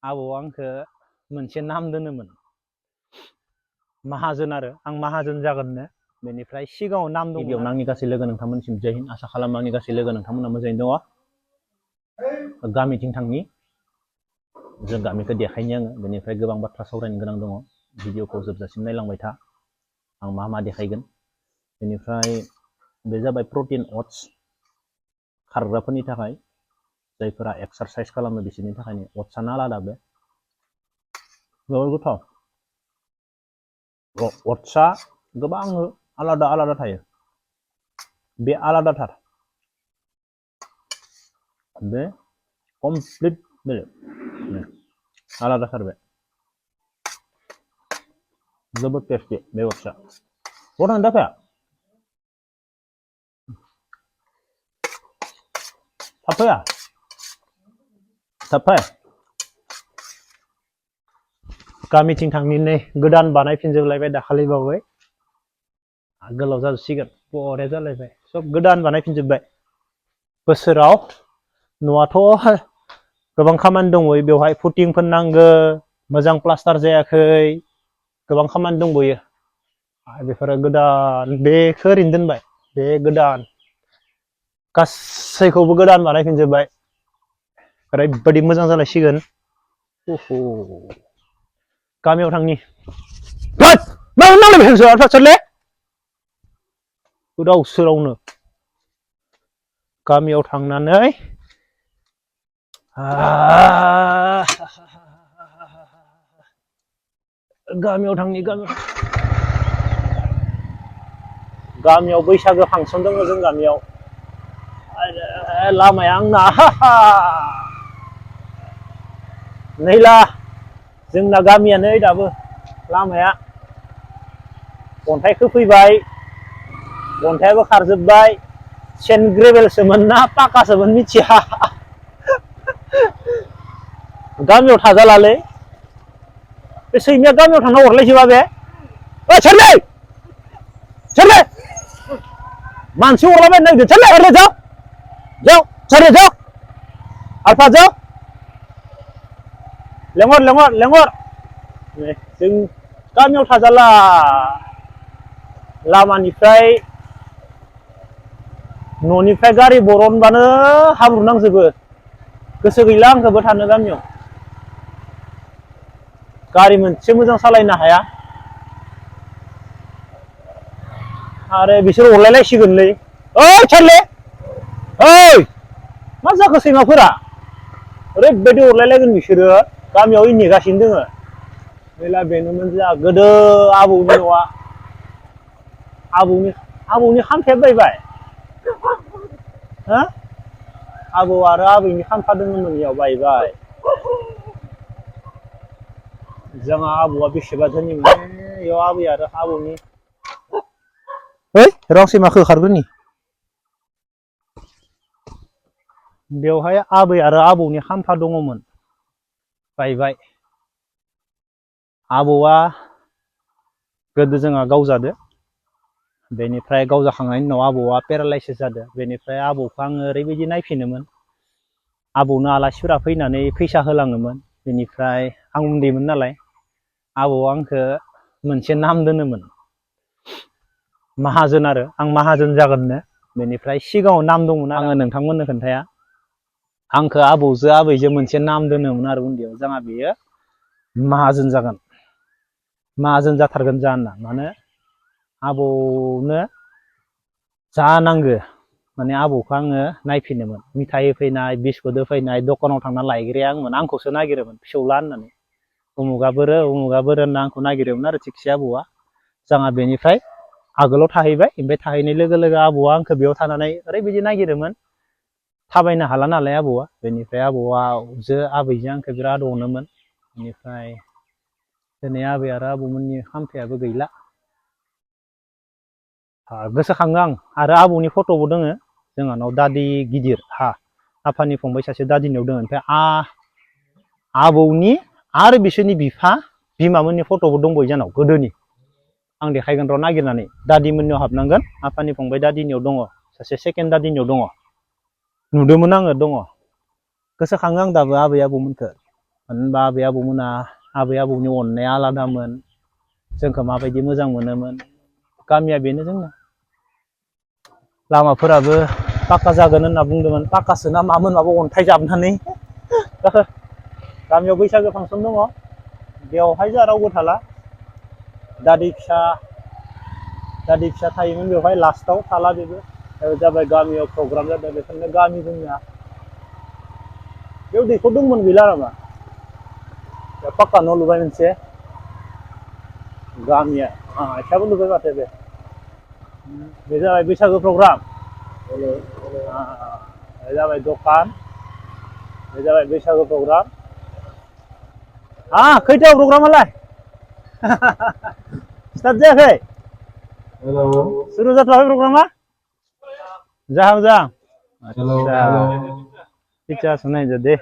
आबौआ आंखो मोनसे नाम दोनोमोन माहाजोन आरो आं माहाजोन जागोननो बेनिफ्राय सिगाङाव नाम दं। गिबियावनो आंनि गासै लोगो नोंथांमोनसिम जय हिन्द आसा खालामो आंनि गासै लोगो नोंथांमोना मोजाङैनो दङ। गामिथिं थांनि जों गामिखौ देखायनि आङो बेनिफ्राय गोबां बाथ्रा सावरायनो गोनां दङ। भिडिअखौ जोबजासिम नायलांबाय था आं मा मा देखायगोन। बेनिफ्राय बे जाबाय प्रटिन अट्स खारग्राफोरनि थाखाय जायफोरा एक्सारसाइज खालामो बिसोरनि थाखायनो अट्सआनो आलादा बे जोबोर गोथाव। अट्सआ गोबां आलादा आलादा थायो बे आलादाथार बे कमप्लिट बेलेग आलादाथार बे जोबोद टेस्टि बे अट्सआ गथ'नि दाफाया थाफाया थाफाया गामिथिं थांनिनै गोदान बानायफिनजोबलायबाय दाखालिबावै गोलाव जाजोबसिगोन बरिया जालायबाय सब गोदान बानायफिनजोब्बाय बोसोराव न'आथ' गोबां खामानि दंबयो बेवहाय फुटिंफोर नांगो मोजां प्लास्टार जायाखै गोबां खामानि दंबयो बेफोरो गोदान बेखौ ओरैनो दोनबाय बे गोदान गासैखौबो गोदान बानायफिनजोब्बाय ओरैबायदि मोजां जालायसिगोन। गामियाव थांनि मा नांलायबाय गोदाव सोरावनो गामियाव थांनानै गामियाव बैसागो फांसन दङ जों गामियाव लामाया आंना नैला जोंना गामिया नै दाबो लामाया अन्थाइ खोफैबाय अन्थायाबो खारजोब्बाय सेन्ट ग्रेभेलसोमोन ना पाकासोमोन मिथिया गामियाव थाजालालै बे सैमाया गामियाव थांना अरलायजोबा बे सोरलै मानसि अरलाबायनो नागिरदों सोरलै ओरै जाव आलफा जाव लेंहर जों गामियाव थाजाला लामानिफ्राय न'निफ्राय गारि बरनबानो हाब्रु नांजोबो गोसो गैला आंखौबो थानो गामियाव गारि मोनसे मोजां सालायनो हाया आरो बिसोर अरलायलायसिगोनलै ओइ सोरलै ओइ मा जाखो सैमाफोरा ओरैबायदि अरलायलायगोन बिसोरो गामियाव नेगासिनो दोङो गैला बेनोमोन जोंहा गोदो आबौनि न'आ आबौनि खाम्फाया बायबाय हो आबौ आरो आबैनि खाम्फा दङमोन इयाव बायबाय जोंहा आबौआ बेसेबा धोनिमोन इयाव आबै आरो आबौनि रं सैमाखौ होखारग्रोनि बेवहाय आबै आरो आबौनि खाम्फा दङमोन बायबाय आबौआ गोदो जोंहा गावजादो बेनिफ्राय गावजाखांनायनि उनाव आबौआ पेरालाइसिस जादो बेनिफ्राय आबौखौ आङो ओरैबायदि नायफिनोमोन आबौनो आलासिफोरा फैनानै फैसा होलाङोमोन बेनिफ्राय आं उन्दैमोन नालाय आबौआ आंखौ मोनसे नाम दोनोमोन माहाजोन आरो आं माहाजोन जागोननो बेनिफ्राय सिगाङाव नाम दंमोन आङो नोंथांमोननो खोन्थाया आंखौ आबौजो आबैजो मोनसे नाम दोनोमोन आरो उन्दैयाव जोंहा बेयो माहाजोन जागोन माहाजोन जाथारगोन जा होनना माने आबौनो जा नांगो माने आबौखौ आङो नायफिनोमोन मिथाइ होफैनाय बिस्कुट होफैनाय दखानाव थांना लायग्राया आंखौसो नागिरोमोन फिसौला होननानै उमुगा बोरो होनना आंखौ नागिरोमोन आरो थिगसे आबौआ जोंहा बेनिफ्राय आगोलाव थाहैबाय ओमफ्राय थाहैनाय लोगो लोगो आबौआ आंखौ बेयाव थानानै ओरैबायदि नागिरोमोन थाबायनो हाला नालाय आबौआ बेनिफ्राय आबौजो आबैजों आंखौ बिराद अनोमोन बेनिफ्राय दिनै आबै आरो आबौमोननि खाम्फायाबो गैला गोसोखाङो आं आरो आबौनि फट'बो दोङो जोंहानाव दादि गिदिर आफानि फंबाय सासे दादिनियाव दोङो ओमफ्राय आबौनि आरो बिसोरनि बिमामोननि फट'बो दंबावो जोंनाव गोदोनि आं देखायगोन र' नागिरनानै दादिमोननियाव हाबनांगोन आफानि फंबाय दादिनियाव दङ सासे सेकेन्ड दादिनियाव दङ नुदोंमोन आङो दङ गोसोखाङो आं दाबो आबै आबौमोनखौ होनबा आबै आबौनि अननाया आलादामोन जोंखौ माबायदि मोजां मोनोमोन गामिया बेनो जोंना लामाफोराबो पाक्का जागोन होनना बुंदोंमोन पाक्कासो ना मामोन माबा अन्थाइ जाबनानै गामियाव बैसागो फांसन दङ बेवहाय जोंहा रावबो थाला दादै फिसा थायोमोन बेवहाय लास्टआव थाला बेबो जाबाय गामियाव प्रग्राम जादों बेखायनो गामि जोंनिया बेयाव दैखर दंमोन गैला नामा पाक्का न' लुबाय मोनसे गामिया एसेयाबो लुबाय माथो बे जाबाय बैसागो प्रग्राम बे जाबाय दखान बे जाबाय बैसागो प्रग्राम खैथायाव प्रग्रामालाय स्टार्ट जायाखै सुरु जाथ'वाखै प्रग्रामा जाहां आदसा टिचार्स नायदो दे